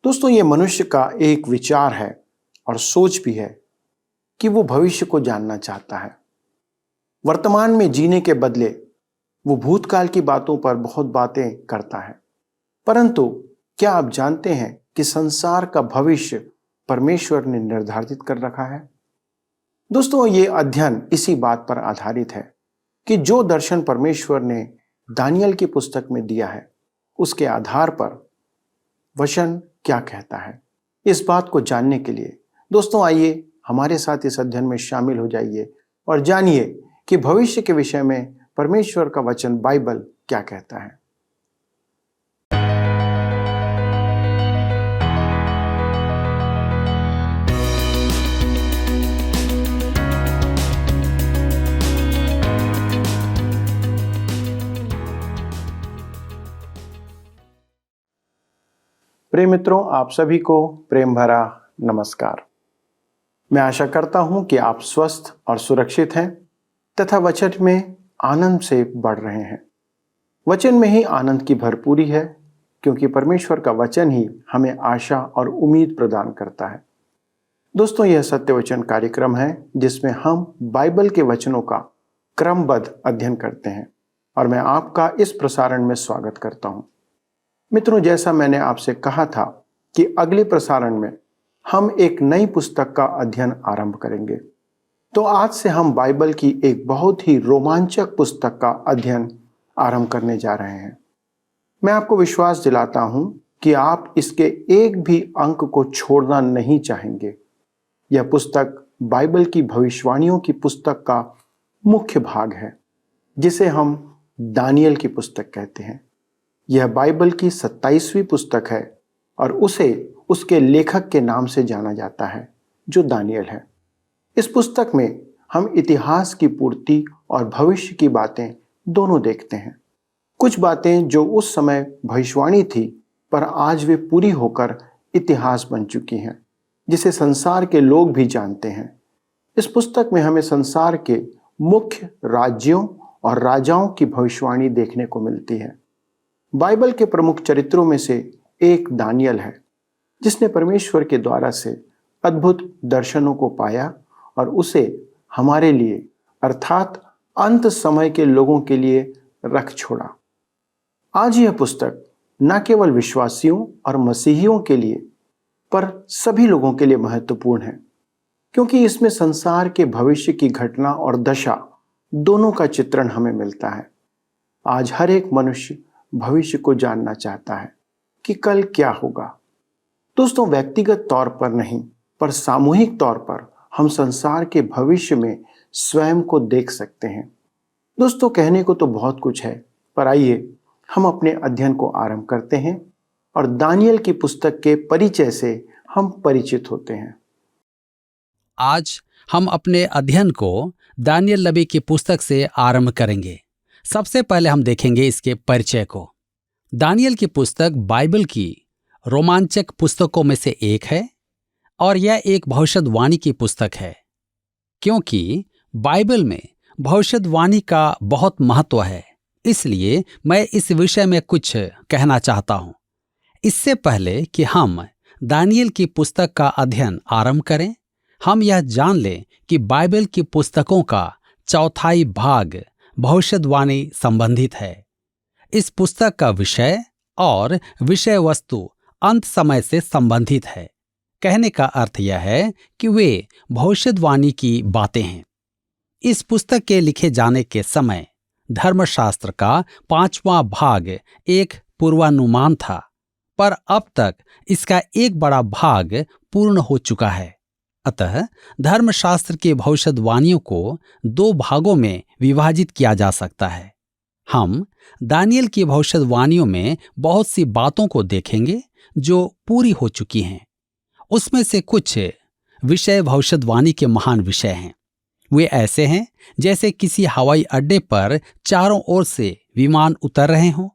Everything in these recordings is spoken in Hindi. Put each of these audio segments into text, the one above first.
दोस्तों, ये मनुष्य का एक विचार है और सोच भी है कि वो भविष्य को जानना चाहता है। वर्तमान में जीने के बदले वो भूतकाल की बातों पर बहुत बातें करता है। परंतु क्या आप जानते हैं कि संसार का भविष्य परमेश्वर ने निर्धारित कर रखा है? दोस्तों, ये अध्ययन इसी बात पर आधारित है कि जो दर्शन परमेश्वर ने दानियल की पुस्तक में दिया है, उसके आधार पर वचन क्या कहता है। इस बात को जानने के लिए दोस्तों आइए हमारे साथ इस अध्ययन में शामिल हो जाइए और जानिए कि भविष्य के विषय में परमेश्वर का वचन बाइबल क्या कहता है। प्रिय मित्रों, आप सभी को प्रेम भरा नमस्कार। मैं आशा करता हूं कि आप स्वस्थ और सुरक्षित हैं तथा वचन में आनंद से बढ़ रहे हैं। वचन में ही आनंद की भरपूरी है, क्योंकि परमेश्वर का वचन ही हमें आशा और उम्मीद प्रदान करता है। दोस्तों, यह सत्य वचन कार्यक्रम है जिसमें हम बाइबल के वचनों का क्रमबद्ध अध्ययन करते हैं और मैं आपका इस प्रसारण में स्वागत करता हूं। मित्रों, जैसा मैंने आपसे कहा था कि अगले प्रसारण में हम एक नई पुस्तक का अध्ययन आरंभ करेंगे, तो आज से हम बाइबल की एक बहुत ही रोमांचक पुस्तक का अध्ययन आरंभ करने जा रहे हैं। मैं आपको विश्वास दिलाता हूं कि आप इसके एक भी अंक को छोड़ना नहीं चाहेंगे। यह पुस्तक बाइबल की भविष्यवाणियों की पुस्तक का मुख्य भाग है, जिसे हम दानियल की पुस्तक कहते हैं। यह बाइबल की 27वीं पुस्तक है और उसे उसके लेखक के नाम से जाना जाता है, जो दानियल है। इस पुस्तक में हम इतिहास की पूर्ति और भविष्य की बातें दोनों देखते हैं। कुछ बातें जो उस समय भविष्यवाणी थी पर आज वे पूरी होकर इतिहास बन चुकी हैं, जिसे संसार के लोग भी जानते हैं। इस पुस्तक में हमें संसार के मुख्य राज्यों और राजाओं की भविष्यवाणी देखने को मिलती है। बाइबल के प्रमुख चरित्रों में से एक दानियल है, जिसने परमेश्वर के द्वारा से अद्भुत दर्शनों को पाया और उसे हमारे लिए अर्थात अंत समय के लोगों के लिए रख छोड़ा। आज यह पुस्तक न केवल विश्वासियों और मसीहियों के लिए पर सभी लोगों के लिए महत्वपूर्ण है, क्योंकि इसमें संसार के भविष्य की घटना और दशा दोनों का चित्रण हमें मिलता है। आज हर एक मनुष्य भविष्य को जानना चाहता है कि कल क्या होगा। दोस्तों, व्यक्तिगत तौर पर नहीं पर सामूहिक तौर पर हम संसार के भविष्य में स्वयं को देख सकते हैं। दोस्तों, कहने को तो बहुत कुछ है, पर आइए हम अपने अध्ययन को आरंभ करते हैं और दानियल की पुस्तक के परिचय से हम परिचित होते हैं। आज हम अपने अध्ययन को दानियल नबी की पुस्तक से आरंभ करेंगे। सबसे पहले हम देखेंगे इसके परिचय को। दानियल की पुस्तक बाइबल की रोमांचक पुस्तकों में से एक है और यह एक भविष्यवाणी की पुस्तक है, क्योंकि बाइबल में भविष्यवाणी का बहुत महत्व है। इसलिए मैं इस विषय में कुछ कहना चाहता हूं। इससे पहले कि हम दानियल की पुस्तक का अध्ययन आरंभ करें, हम यह जान लें कि बाइबल की पुस्तकों का चौथाई भाग भविष्यवाणी संबंधित है। इस पुस्तक का विषय और विषय वस्तु अंत समय से संबंधित है। कहने का अर्थ यह है कि वे भविष्यवाणी की बातें हैं। इस पुस्तक के लिखे जाने के समय धर्मशास्त्र का 5वां भाग एक पूर्वानुमान था, पर अब तक इसका एक बड़ा भाग पूर्ण हो चुका है। अतः धर्मशास्त्र की भविष्यवाणियों को 2 भागों में विभाजित किया जा सकता है। हम दानियल की भविष्यवाणियों में बहुत सी बातों को देखेंगे जो पूरी हो चुकी हैं। उसमें से कुछ विषय भविष्यवाणी के महान विषय हैं। वे ऐसे हैं जैसे किसी हवाई अड्डे पर चारों ओर से विमान उतर रहे हों,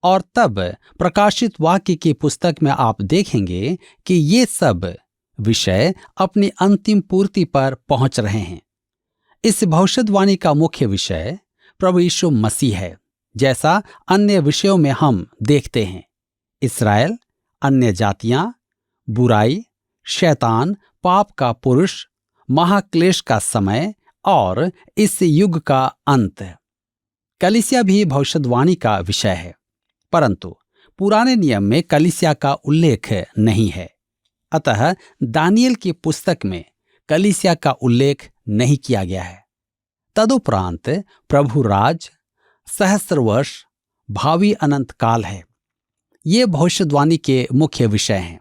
और तब प्रकाशित वाक्य की पुस्तक में आप देखेंगे कि ये सब विषय अपनी अंतिम पूर्ति पर पहुंच रहे हैं। इस भविष्यवाणी का मुख्य विषय प्रभु यीशु मसीह है, जैसा अन्य विषयों में हम देखते हैं। इस्राएल, अन्य जातियां, बुराई, शैतान, पाप का पुरुष, महाक्लेश का समय और इस युग का अंत। कलीसिया भी भविष्यवाणी का विषय है, परंतु पुराने नियम में कलीसिया का उल्लेख नहीं है। अतः दानियेल की पुस्तक में कलीसिया का उल्लेख नहीं किया गया है। तदुपरांत प्रभु राज, सहस्र वर्ष, भावी अनंत काल है। ये भविष्यवाणी के मुख्य विषय हैं।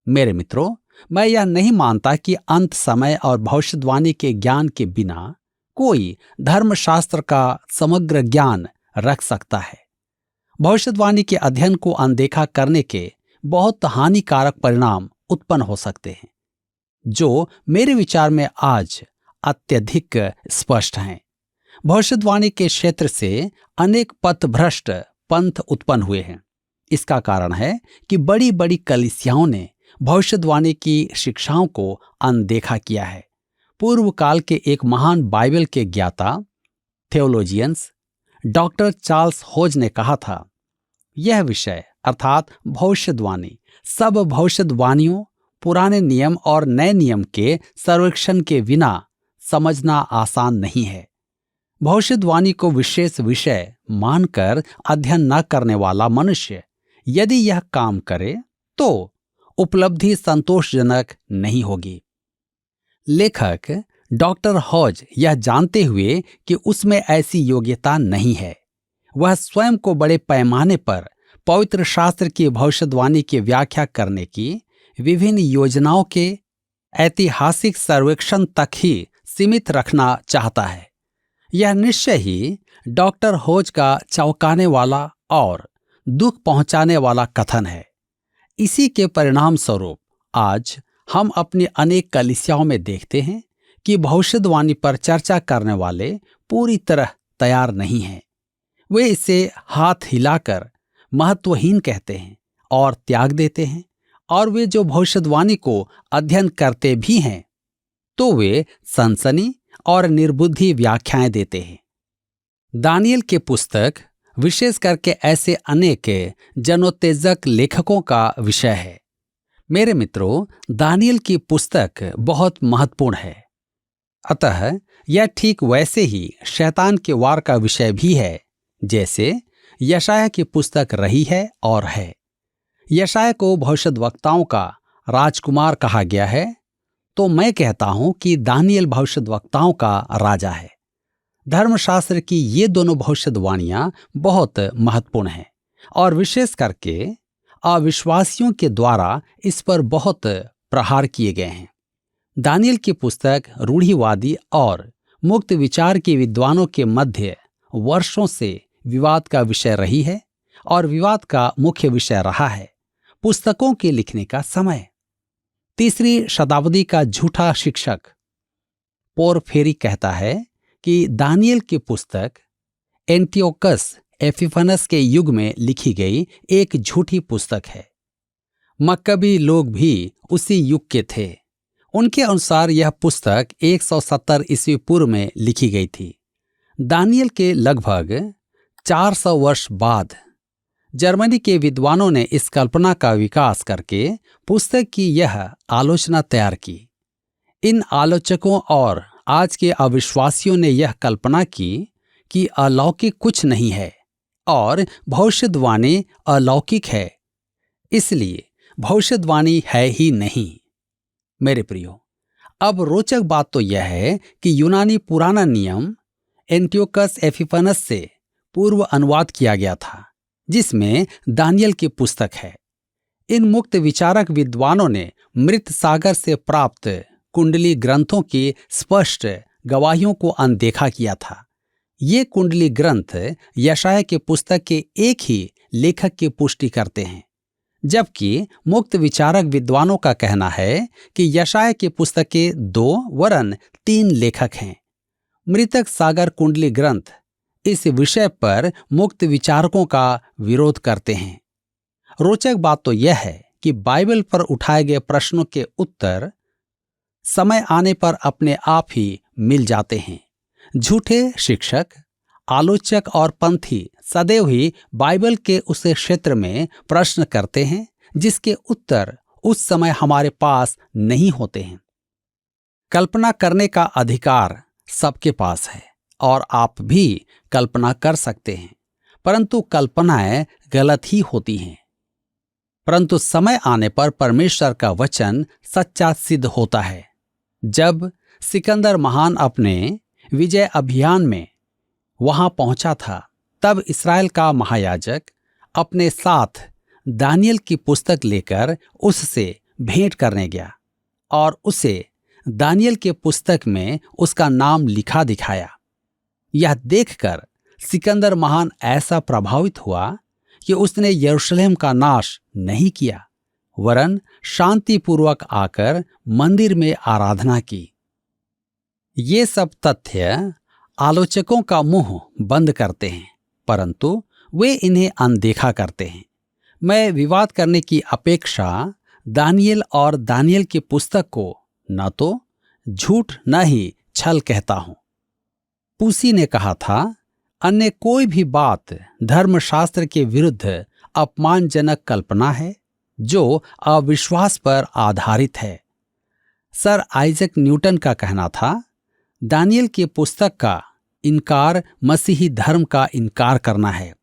मेरे मित्रों, मैं यह नहीं मानता कि अंत समय और भविष्यवाणी के ज्ञान के बिना कोई धर्मशास्त्र का समग्र ज्ञान रख सकता है। भविष्यवाणी के अध्ययन को अनदेखा करने के बहुत हानिकारक परिणाम उत्पन्न हो सकते हैं, जो मेरे विचार में आज अत्यधिक स्पष्ट हैं। भविष्यवाणी के क्षेत्र से अनेक पथभ्रष्ट पंथ उत्पन्न हुए हैं। इसका कारण है कि बड़ी बड़ी कलीसियाओं ने भविष्यवाणी की शिक्षाओं को अनदेखा किया है। पूर्व काल के एक महान बाइबल के ज्ञाता थियोलॉजियंस डॉक्टर चार्ल्स होज ने कहा था, यह विषय अर्थात भविष्यवाणी सब भविष्यवाणियों, पुराने नियम और नए नियम के सर्वेक्षण के बिना समझना आसान नहीं है। भविष्यवाणी को विशेष विषय मानकर अध्ययन न करने वाला मनुष्य यदि यह काम करे तो उपलब्धि संतोषजनक नहीं होगी। लेखक डॉक्टर हॉज यह जानते हुए कि उसमें ऐसी योग्यता नहीं है, वह स्वयं को बड़े पैमाने पर पवित्र शास्त्र की भविष्यवाणी की व्याख्या करने की विभिन्न योजनाओं के ऐतिहासिक सर्वेक्षण तक ही सीमित रखना चाहता है। यह निश्चय ही डॉक्टर होज का चौंकाने वाला और दुख पहुंचाने वाला कथन है। इसी के परिणाम स्वरूप आज हम अपनी अनेक कलीसियाओं में देखते हैं कि भविष्यवाणी पर चर्चा करने वाले पूरी तरह तैयार नहीं हैं। वे इसे हाथ हिलाकर महत्वहीन कहते हैं और त्याग देते हैं, और वे जो भविष्यवाणी को अध्ययन करते भी हैं तो वे सनसनी और निर्बुद्धि व्याख्याएं देते हैं। दानियेल की पुस्तक विशेष करके ऐसे अनेक जनोत्तेजक लेखकों का विषय है। मेरे मित्रों, दानियेल की पुस्तक बहुत महत्वपूर्ण है। अतः यह ठीक वैसे ही शैतान के वार का विषय भी है जैसे यशायाह की पुस्तक रही है और है। यशायाह को भविष्यद्वक्ताओं का राजकुमार कहा गया है, तो मैं कहता हूं कि दानियेल भविष्यद्वक्ताओं का राजा है। धर्मशास्त्र की ये दोनों भविष्यवाणियां बहुत महत्वपूर्ण हैं और विशेष करके अविश्वासियों के द्वारा इस पर बहुत प्रहार किए गए हैं। दानियेल की पुस्तक रूढ़िवादी और मुक्त विचार के विद्वानों के मध्य वर्षों से विवाद का विषय रही है और विवाद का मुख्य विषय रहा है पुस्तकों के लिखने का समय। 3री शताब्दी का झूठा शिक्षक पोरफेरी कहता है कि दानियेल की पुस्तक एंटियोकस एपिफनस के युग में लिखी गई एक झूठी पुस्तक है। मक्कबी लोग भी उसी युग के थे। उनके अनुसार यह पुस्तक 170 ईस्वी पूर्व में लिखी गई थी। दानियेल के लगभग 400 वर्ष बाद जर्मनी के विद्वानों ने इस कल्पना का विकास करके पुस्तक की यह आलोचना तैयार की। इन आलोचकों और आज के अविश्वासियों ने यह कल्पना की कि अलौकिक कुछ नहीं है और भविष्यवाणी अलौकिक है, इसलिए भविष्यवाणी है ही नहीं। मेरे प्रियो, अब रोचक बात तो यह है कि यूनानी पुराना नियम एंटियोकस एपिफनस से पूर्व अनुवाद किया गया था, जिसमें दानियेल की पुस्तक है। इन मुक्त विचारक विद्वानों ने मृत सागर से प्राप्त कुंडली ग्रंथों की स्पष्ट गवाहियों को अनदेखा किया था। ये कुंडली ग्रंथ यशायाह की पुस्तक के एक ही लेखक की पुष्टि करते हैं, जबकि मुक्त विचारक विद्वानों का कहना है कि यशायाह की पुस्तक के 2 वरन 3 लेखक हैं। मृतक सागर कुंडली ग्रंथ इस विषय पर मुक्त विचारकों का विरोध करते हैं। रोचक बात तो यह है कि बाइबल पर उठाए गए प्रश्नों के उत्तर समय आने पर अपने आप ही मिल जाते हैं। झूठे शिक्षक, आलोचक और पंथी सदैव ही बाइबल के उस क्षेत्र में प्रश्न करते हैं जिसके उत्तर उस समय हमारे पास नहीं होते हैं। कल्पना करने का अधिकार सबके पास है और आप भी कल्पना कर सकते हैं, परंतु कल्पनाएं गलत ही होती हैं। परंतु समय आने पर परमेश्वर का वचन सच्चा सिद्ध होता है। जब सिकंदर महान अपने विजय अभियान में वहां पहुंचा था, तब इस्राएल का महायाजक अपने साथ दानियल की पुस्तक लेकर उससे भेंट करने गया और उसे दानियल के पुस्तक में उसका नाम लिखा दिखाया। यह देखकर सिकंदर महान ऐसा प्रभावित हुआ कि उसने यरूशलेम का नाश नहीं किया, वरन शांतिपूर्वक आकर मंदिर में आराधना की। ये सब तथ्य आलोचकों का मुंह बंद करते हैं, परंतु वे इन्हें अनदेखा करते हैं। मैं विवाद करने की अपेक्षा दानियल और दानियल की पुस्तक को न तो झूठ न ही छल कहता हूं। पूसी ने कहा था, अन्य कोई भी बात धर्मशास्त्र के विरुद्ध अपमानजनक कल्पना है जो अविश्वास पर आधारित है। सर आइजक न्यूटन का कहना था, दानियल की पुस्तक का इनकार मसीही धर्म का इनकार करना है।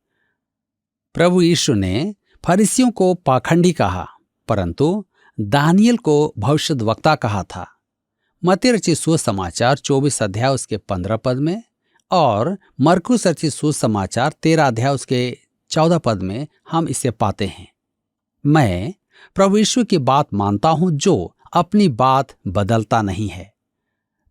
प्रभु यीशु ने फरीसियों को पाखंडी कहा, परंतु दानियल को भविष्यद्वक्ता कहा था। मत्ती रचित सुसमाचार 24 अध्याय उसके 15 पद में और मरकुस रचित सुसमाचार 13 अध्याय उसके 14 पद में हम इसे पाते हैं। मैं प्रभु यीशु की बात मानता हूं जो अपनी बात बदलता नहीं है।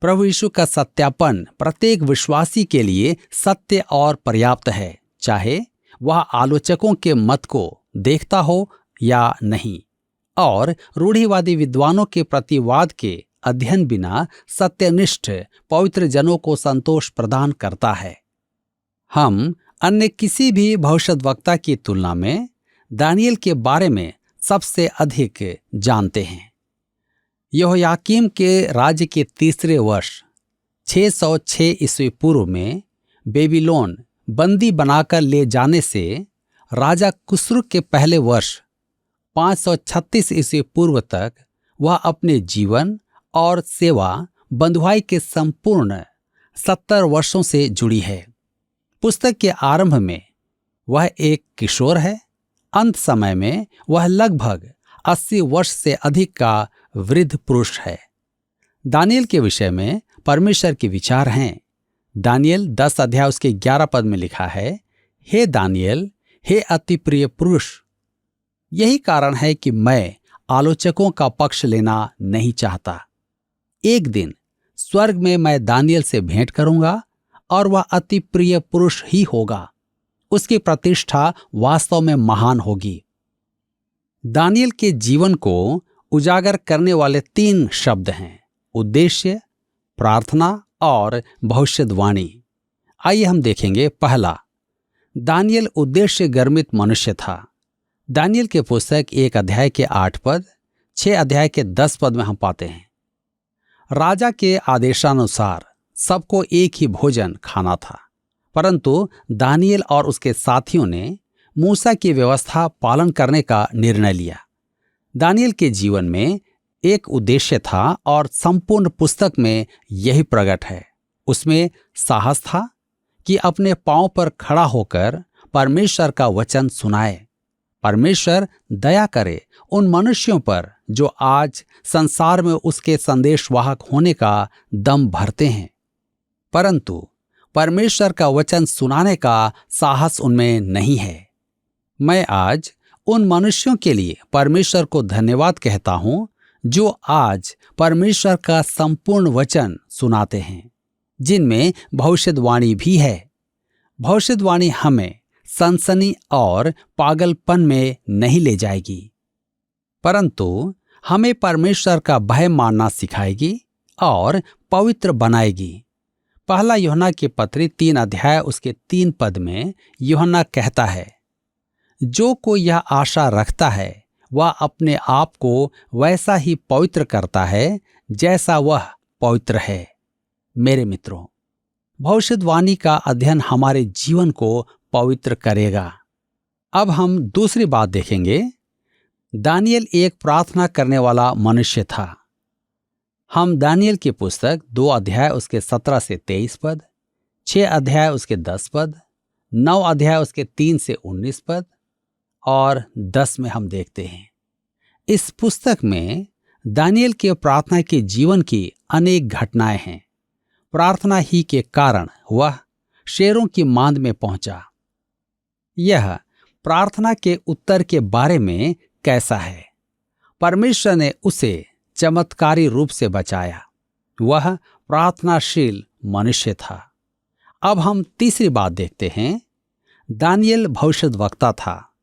प्रभु यीशु का सत्यापन प्रत्येक विश्वासी के लिए सत्य और पर्याप्त है, चाहे वह आलोचकों के मत को देखता हो या नहीं, और रूढ़िवादी विद्वानों के प्रतिवाद के अध्ययन बिना सत्यनिष्ठ पवित्र जनों को संतोष प्रदान करता है। हम अन्य किसी भी भविष्यद्वक्ता की तुलना में दानियल के बारे में सबसे अधिक जानते हैं। यहोयाकीम के राज्य के तीसरे वर्ष 606 ईस्वी पूर्व में बेबीलोन बंदी बनाकर ले जाने से राजा कुसरुक के पहले वर्ष 536 ईस्वी पूर्व तक वह अपने जीवन और सेवा बंधुआई के संपूर्ण 70 वर्षों से जुड़ी है। पुस्तक के आरंभ में वह एक किशोर है, अंत समय में वह लगभग 80 वर्ष से अधिक का वृद्ध पुरुष है। दानियल के विषय में परमेश्वर के विचार हैं। दानियल 10 अध्याय उसके 11 पद में लिखा है, हे दानियल, हे अति प्रिय पुरुष, यही कारण है कि मैं आलोचकों का पक्ष लेना नहीं चाहता। एक दिन स्वर्ग में मैं दानियल से भेंट करूंगा और वह अति प्रिय पुरुष ही होगा। उसकी प्रतिष्ठा वास्तव में महान होगी। दानियल के जीवन को उजागर करने वाले 3 शब्द हैं: उद्देश्य, प्रार्थना और भविष्यवाणी। आइए हम देखेंगे। पहला, दानियल उद्देश्य गर्मित मनुष्य था। दानियल के पुस्तक 1 अध्याय के 8 पद, 6 अध्याय के 10 पद में हम पाते हैं, राजा के आदेशानुसार सबको एक ही भोजन खाना था, परंतु दानियल और उसके साथियों ने मूसा की व्यवस्था पालन करने का निर्णय लिया। दानियल के जीवन में एक उद्देश्य था और संपूर्ण पुस्तक में यही प्रकट है। उसमें साहस था कि अपने पांव पर खड़ा होकर परमेश्वर का वचन सुनाए। परमेश्वर दया करे उन मनुष्यों पर जो आज संसार में उसके संदेशवाहक होने का दम भरते हैं, परंतु परमेश्वर का वचन सुनाने का साहस उनमें नहीं है। मैं आज उन मनुष्यों के लिए परमेश्वर को धन्यवाद कहता हूं जो आज परमेश्वर का संपूर्ण वचन सुनाते हैं, जिनमें भविष्यवाणी भी है। भविष्यवाणी हमें सनसनी और पागलपन में नहीं ले जाएगी, परंतु हमें परमेश्वर का भय मानना सिखाएगी और पवित्र बनाएगी। पहला यूहन्ना की पत्री 3 अध्याय उसके 3 पद में यूहन्ना कहता है, जो कोई यह आशा रखता है वह अपने आप को वैसा ही पवित्र करता है जैसा वह पवित्र है। मेरे मित्रों, भविष्यवाणी का अध्ययन हमारे जीवन को पवित्र करेगा। अब हम दूसरी बात देखेंगे। दानियल एक प्रार्थना करने वाला मनुष्य था। हम दानियल की पुस्तक 2 अध्याय उसके 17 से 23 पद, 6 अध्याय उसके 10 पद, 9 अध्याय उसके 3 से 19 पद और 10 में हम देखते हैं। इस पुस्तक में दानियल के प्रार्थना के जीवन की अनेक घटनाएं हैं। प्रार्थना ही के कारण वह शेरों की मांद में पहुंचा। यह प्रार्थना के उत्तर के बारे में कैसा है? परमेश्वर ने उसे चमत्कारी रूप से बचाया। वह प्रार्थनाशील मनुष्य था। अब हम तीसरी बात देखते हैं। दानियल भविष्यद्वक्ता था।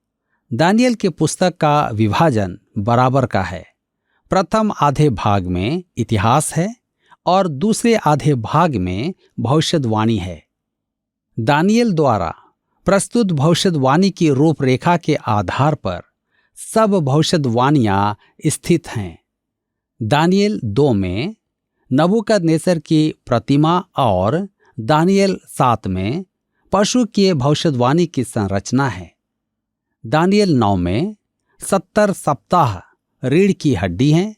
दानियल की पुस्तक का विभाजन बराबर का है। प्रथम आधे भाग में इतिहास है और दूसरे आधे भाग में भविष्यवाणी है। दानियल द्वारा प्रस्तुत भविष्यवाणी की रूपरेखा के आधार पर सब भविष्यवाणियां स्थित हैं। दानियल 2 में नबूकदनेस्सर की प्रतिमा और दानियल 7 में पशु की भविष्यवाणी की संरचना है। दानियल 9 में 70 सप्ताह रीढ़ की हड्डी हैं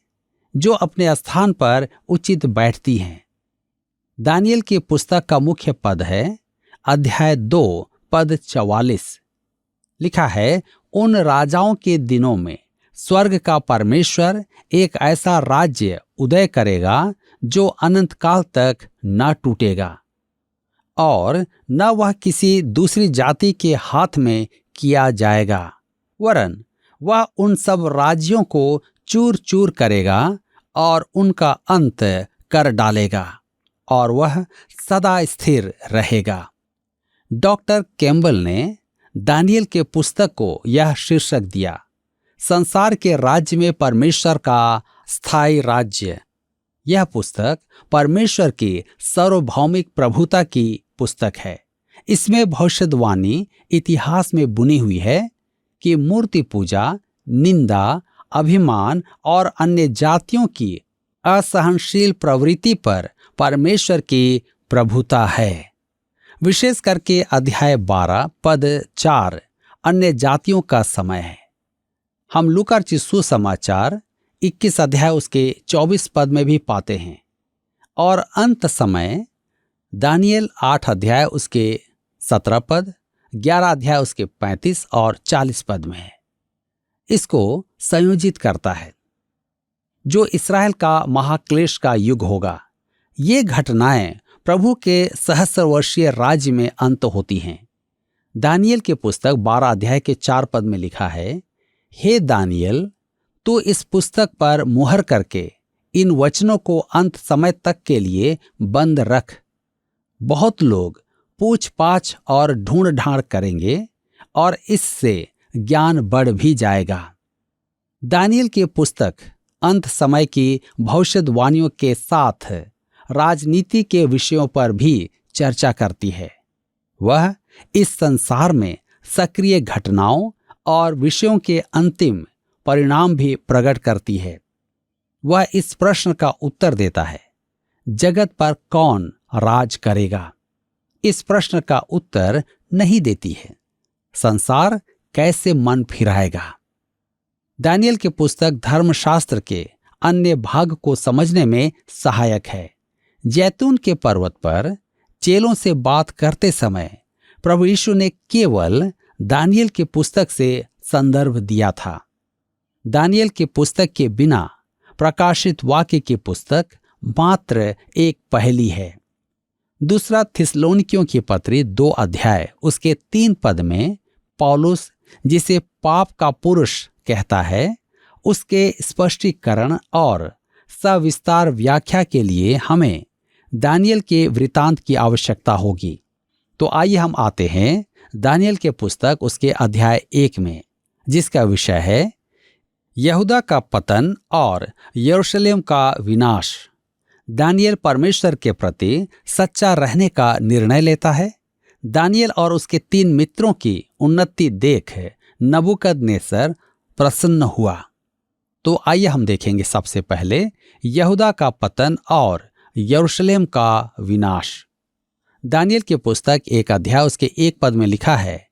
जो अपने स्थान पर उचित बैठती हैं। दानियल की पुस्तक का मुख्य पद है अध्याय 2 पद 44। लिखा है, उन राजाओं के दिनों में स्वर्ग का परमेश्वर एक ऐसा राज्य उदय करेगा जो अनंत काल तक न टूटेगा और न वह किसी दूसरी जाति के हाथ में किया जाएगा, वरन वह उन सब राज्यों को चूर चूर करेगा और उनका अंत कर डालेगा और वह सदा स्थिर रहेगा। डॉक्टर कैम्बल ने दानियल के पुस्तक को यह शीर्षक दिया, संसार के राज्य में परमेश्वर का स्थायी राज्य। यह पुस्तक परमेश्वर की सार्वभौमिक प्रभुता की पुस्तक है। इसमें भविष्यवाणी इतिहास में बुनी हुई है कि मूर्ति पूजा, निंदा, अभिमान और अन्य जातियों की असहनशील प्रवृत्ति पर परमेश्वर की प्रभुता है। विशेष करके अध्याय 12 पद 4 अन्य जातियों का समय है। हम लूका सुसमाचार 21 अध्याय उसके 24 पद में भी पाते हैं और अंत समय दानियल 8 अध्याय उसके 17 पद, 11 अध्याय उसके 35 और 40 पद में है। इसको संयोजित करता है जो इस्राएल का महाक्लेश का युग होगा। ये घटनाएं प्रभु के सहस्र वर्षीय राज्य में अंत होती हैं। दानियल की पुस्तक 12 अध्याय के 4 पद में लिखा है, हे दानियल, तू इस पुस्तक पर मुहर करके इन वचनों को अंत समय तक के लिए बंद रख। बहुत लोग पूछ-पाछ और ढूंढ-ढांड करेंगे और इससे ज्ञान बढ़ भी जाएगा। दानियल की पुस्तक अंत समय की भविष्यवाणियों के साथ राजनीति के विषयों पर भी चर्चा करती है। वह इस संसार में सक्रिय घटनाओं और विषयों के अंतिम परिणाम भी प्रकट करती है। वह इस प्रश्न का उत्तर देता है, जगत पर कौन राज करेगा? इस प्रश्न का उत्तर नहीं देती है, संसार कैसे मन फिराएगा? दानियल की पुस्तक धर्मशास्त्र के अन्य भाग को समझने में सहायक है। जैतून के पर्वत पर चेलों से बात करते समय प्रभु यीशु ने केवल दानियल की पुस्तक से संदर्भ दिया था। दानियल की पुस्तक के बिना प्रकाशित वाक्य की पुस्तक मात्र एक पहेली है। दूसरा थिस्सलुनीकियों की पत्री 2 अध्याय उसके 3 पद में पौलुस, जिसे पाप का पुरुष कहता है, उसके स्पष्टीकरण और सविस्तार व्याख्या के लिए हमें दानियल के वृतांत की आवश्यकता होगी। तो आइए हम आते हैं दानियल के पुस्तक उसके अध्याय 1 में, जिसका विषय है यहूदा का पतन और यरूशलेम का विनाश। दानियल परमेश्वर के प्रति सच्चा रहने का निर्णय लेता है। दानियल और उसके 3 मित्रों की उन्नति देख नबूकदनेस्सर प्रसन्न हुआ। तो आइए हम देखेंगे सबसे पहले यहूदा का पतन और यरूशलेम का विनाश। दानियल की पुस्तक 1 अध्याय उसके 1 पद में लिखा है,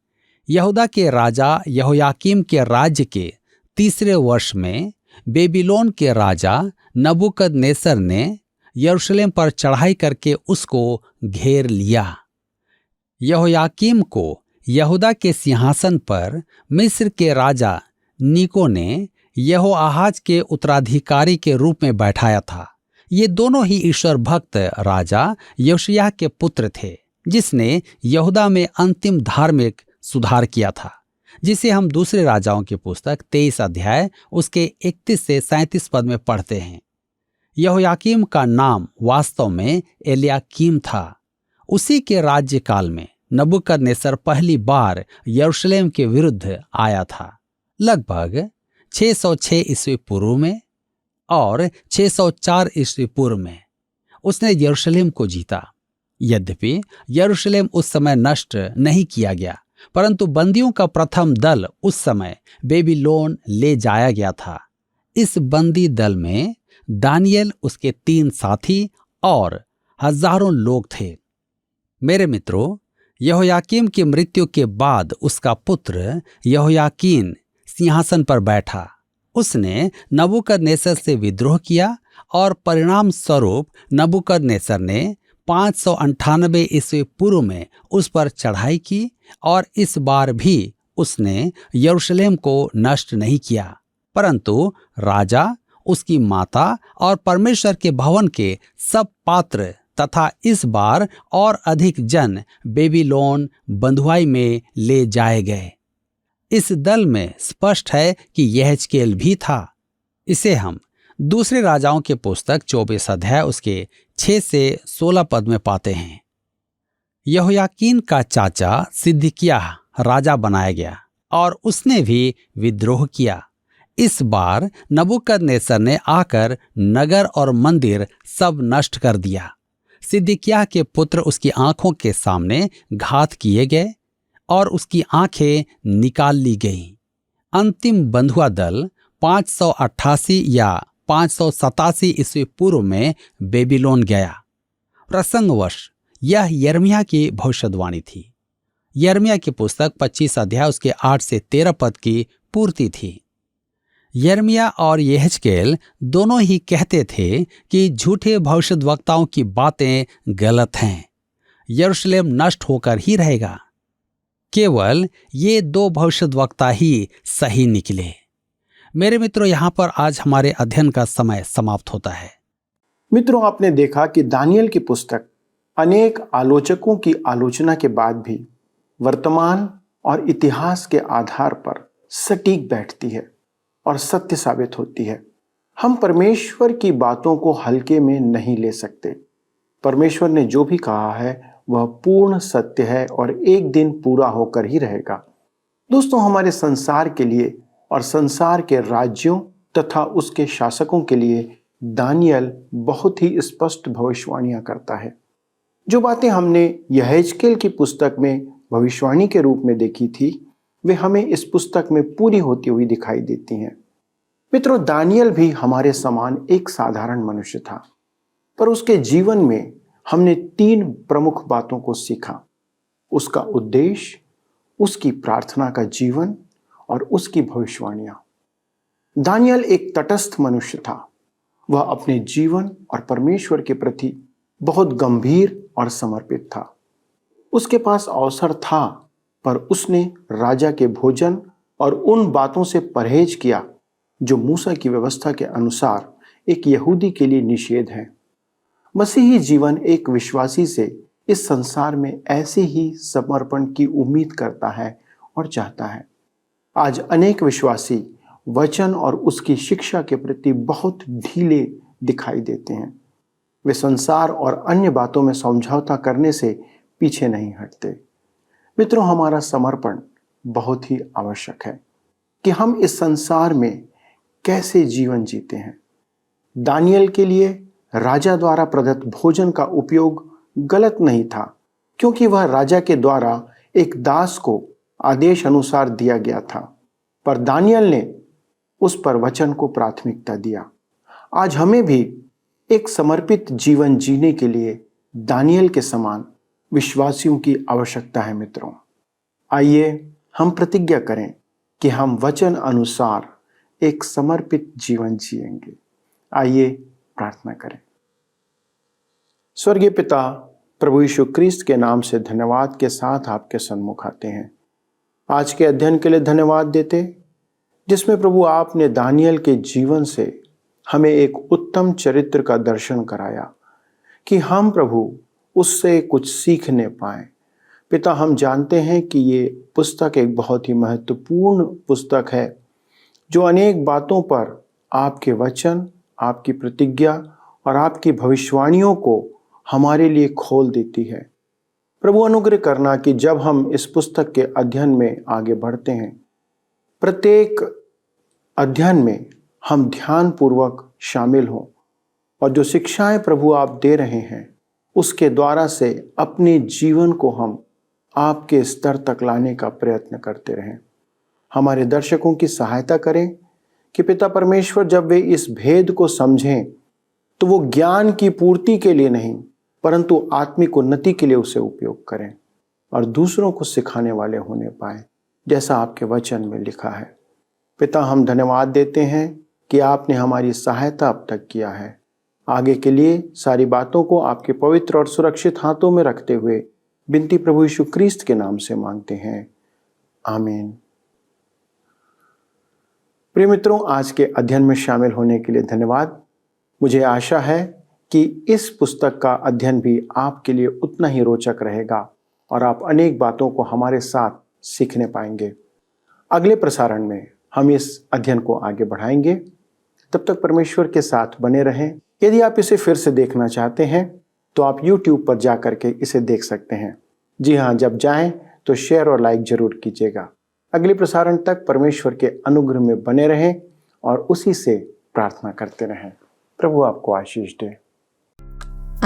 यहूदा के राजा यहोयाकीम के राज्य के 3 वर्ष में बेबीलोन के राजा नबूकदनेस्सर ने यरूशलेम पर चढ़ाई करके उसको घेर लिया। यहोयाकीम को यहूदा के सिंहासन पर मिस्र के राजा नीको ने यहोआहाज के उत्तराधिकारी के रूप में बैठाया था। ये दोनों ही ईश्वर भक्त राजा योशिय्याह के पुत्र थे, जिसने यहूदा में अंतिम धार्मिक सुधार किया था, जिसे हम दूसरे राजाओं की पुस्तक 23 अध्याय उसके 31 से 37 पद में पढ़ते हैं। यहोयाकीम का नाम वास्तव में एलयाकीम था। उसी के राज्यकाल में नबूकदनेस्सर पहली बार यरूशलेम के विरुद्ध आया था, लगभग 606 ईस्वी पूर्व में और 604 ईस्वी पूर्व में। उसने यरूशलेम को जीता। यद्यपि यरूशलेम उस समय नष्ट नहीं किया गया, परंतु बंदियों का प्रथम दल उस समय बेबीलोन ले जाया गया था। इस बंदी दल में दानियेल, उसके 3 साथी और हजारों लोग थे। मेरे मित्रों, यहोयाकीम की मृत्यु के बाद उसका पुत्र यहोयाकीन सिंहासन पर बैठा। उसने नबूकदनेस्सर से विद्रोह किया और परिणाम स्वरूप नबूकदनेस्सर ने 598 ईस्वी पूर्व में उस पर चढ़ाई की और इस बार भी उसने यरूशलेम को नष्ट नहीं किया, परंतु राजा, उसकी माता और परमेश्वर के भवन के सब पात्र तथा इस बार और अधिक जन बेबीलोन बंधुआई में ले जाए गए। इस दल में स्पष्ट है कि यहेजकेल भी था। इसे हम दूसरे राजाओं की पुस्तक 24 अध्याय उसके 6 से 16 पद में पाते हैं। यहोयाकीन का चाचा सिदकिय्याह राजा बनाया गया और उसने भी विद्रोह किया। इस बार नबूकदनेस्सर ने आकर नगर और मंदिर सब नष्ट कर दिया। सिदकिय्याह के पुत्र उसकी आंखों के सामने घात किए गए और उसकी आंखें निकाल ली गईं। अंतिम बंधुआ दल 588 या 587 ईस्वी पूर्व में बेबीलोन गया। प्रसंगवश यह यिर्मयाह की भविष्यवाणी थी। यिर्मयाह की पुस्तक 25 अध्याय उसके 8 से 13 पद की पूर्ति थी। यिर्मयाह और यहेजकेल दोनों ही कहते थे कि झूठे भविष्यद्वक्ताओं की बातें गलत हैं, यरूशलेम नष्ट होकर ही रहेगा। केवल ये 2 भविष्यद्वक्ता ही सही निकले। मेरे मित्रों, यहाँ पर आज हमारे अध्ययन का समय समाप्त होता है। मित्रों, आपने देखा कि दानियेल की पुस्तक अनेक आलोचकों की आलोचना के बाद भी वर्तमान और इतिहास के आधार पर सटीक बैठती है और सत्य साबित होती है। हम परमेश्वर की बातों को हल्के में नहीं ले सकते। परमेश्वर ने जो भी कहा है वह पूर्ण सत्य है और एक दिन पूरा होकर ही रहेगा। दोस्तों, हमारे संसार के लिए और संसार के राज्यों तथा उसके शासकों के लिए दानियेल बहुत ही स्पष्ट भविष्यवाणियां करता है। जो बातें हमने यहेजकेल की पुस्तक में भविष्यवाणी के रूप में देखी थी, वे हमें इस पुस्तक में पूरी होती हुई दिखाई देती हैं। मित्रों, दानियेल भी हमारे समान एक साधारण मनुष्य था, पर उसके जीवन में हमने 3 प्रमुख बातों को सीखा: उसका उद्देश्य, उसकी प्रार्थना का जीवन और उसकी भविष्यवाणियां। दानियेल एक तटस्थ मनुष्य था। वह अपने जीवन और परमेश्वर के प्रति बहुत गंभीर और समर्पित था। उसके पास अवसर था, पर उसने राजा के भोजन और उन बातों से परहेज किया जो मूसा की व्यवस्था के अनुसार एक यहूदी के लिए निषेध है। मसीही जीवन एक विश्वासी से इस संसार में ऐसे ही समर्पण की उम्मीद करता है और चाहता है। आज अनेक विश्वासी वचन और उसकी शिक्षा के प्रति बहुत ढीले दिखाई देते हैं। वे संसार और अन्य बातों में समझौता करने से पीछे नहीं हटते। मित्रों, हमारा समर्पण बहुत ही आवश्यक है कि हम इस संसार में कैसे जीवन जीते हैं। दानियेल के लिए राजा द्वारा प्रदत्त भोजन का उपयोग गलत नहीं था, क्योंकि वह राजा के द्वारा एक दास को आदेश अनुसार दिया गया था, पर दानियेल ने उस पर वचन को प्राथमिकता दिया। आज हमें भी एक समर्पित जीवन जीने के लिए दानियेल के समान विश्वासियों की आवश्यकता है। मित्रों, आइए हम प्रतिज्ञा करें कि हम वचन अनुसार एक समर्पित जीवन जिएंगे। आइए प्रार्थना करें। स्वर्गीय पिता, प्रभु यीशु क्रिस्त के नाम से धन्यवाद के साथ आपके सन्मुख आते हैं। आज के अध्ययन के लिए धन्यवाद देते, जिसमें प्रभु आपने दानियल के जीवन से हमें एक उत्तम चरित्र का दर्शन कराया कि हम प्रभु उससे कुछ सीखने पाएं। पिता, हम जानते हैं कि ये पुस्तक एक बहुत ही महत्वपूर्ण पुस्तक है, जो अनेक बातों पर आपके वचन, आपकी प्रतिज्ञा और आपकी भविष्यवाणियों को हमारे लिए खोल देती है। प्रभु, अनुग्रह करना कि जब हम इस पुस्तक के अध्ययन में आगे बढ़ते हैं, प्रत्येक अध्ययन में हम ध्यानपूर्वक शामिल हों और जो शिक्षाएं प्रभु आप दे रहे हैं, उसके द्वारा से अपने जीवन को हम आपके स्तर तक लाने का प्रयत्न करते रहें। हमारे दर्शकों की सहायता करें कि पिता परमेश्वर, जब वे इस भेद को समझें तो वो ज्ञान की पूर्ति के लिए नहीं, परंतु आत्मिक उन्नति के लिए उसे उपयोग करें और दूसरों को सिखाने वाले होने पाए, जैसा आपके वचन में लिखा है। पिता, हम धन्यवाद देते हैं कि आपने हमारी सहायता अब तक किया है। आगे के लिए सारी बातों को आपके पवित्र और सुरक्षित हाथों में रखते हुए विनती प्रभु यीशु क्रिस्त के नाम से मांगते हैं, आमीन। प्रिय मित्रों, आज के अध्ययन में शामिल होने के लिए धन्यवाद। मुझे आशा है कि इस पुस्तक का अध्ययन भी आपके लिए उतना ही रोचक रहेगा और आप अनेक बातों को हमारे साथ सीखने पाएंगे। अगले प्रसारण में हम इस अध्ययन को आगे बढ़ाएंगे। तब तक परमेश्वर के साथ बने रहें। यदि आप इसे फिर से देखना चाहते हैं तो आप YouTube पर जा करके इसे देख सकते हैं। जी हाँ, जब जाएं तो शेयर और लाइक जरूर कीजिएगा। अगले प्रसारण तक परमेश्वर के अनुग्रह में बने रहें और उसी से प्रार्थना करते रहें। प्रभु आपको आशीष दे।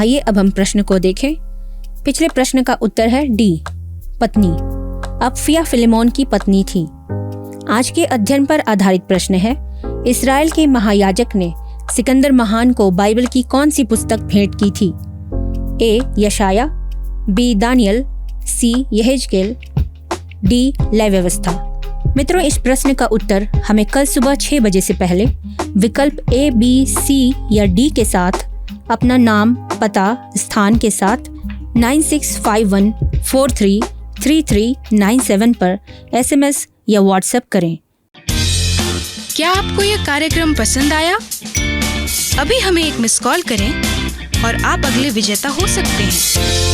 आइए अब हम प्रश्न को देखें। पिछले प्रश्न का उत्तर है डी, पत्नी। अप्फिया फिलेमोन की पत्नी थी। आज के अध्ययन पर आधारित प्रश्न है, इस्राएल के महायाजक ने सिकंदर महान को बाइबल की कौन सी पुस्तक भेंट की थी? ए. यशाया, बी. दानियल, सी. यहेजकेल, डी. लय व्यवस्था। मित्रों, इस प्रश्न का उत्तर हमें कल सुबह 6 बजे से पहले विकल्प ए, बी, सी या डी के साथ अपना नाम, पता, स्थान के साथ 9651433397 पर SMS या WhatsApp करें। क्या आपको यह कार्यक्रम पसंद आया? अभी हमें एक मिस कॉल करें और आप अगले विजेता हो सकते हैं।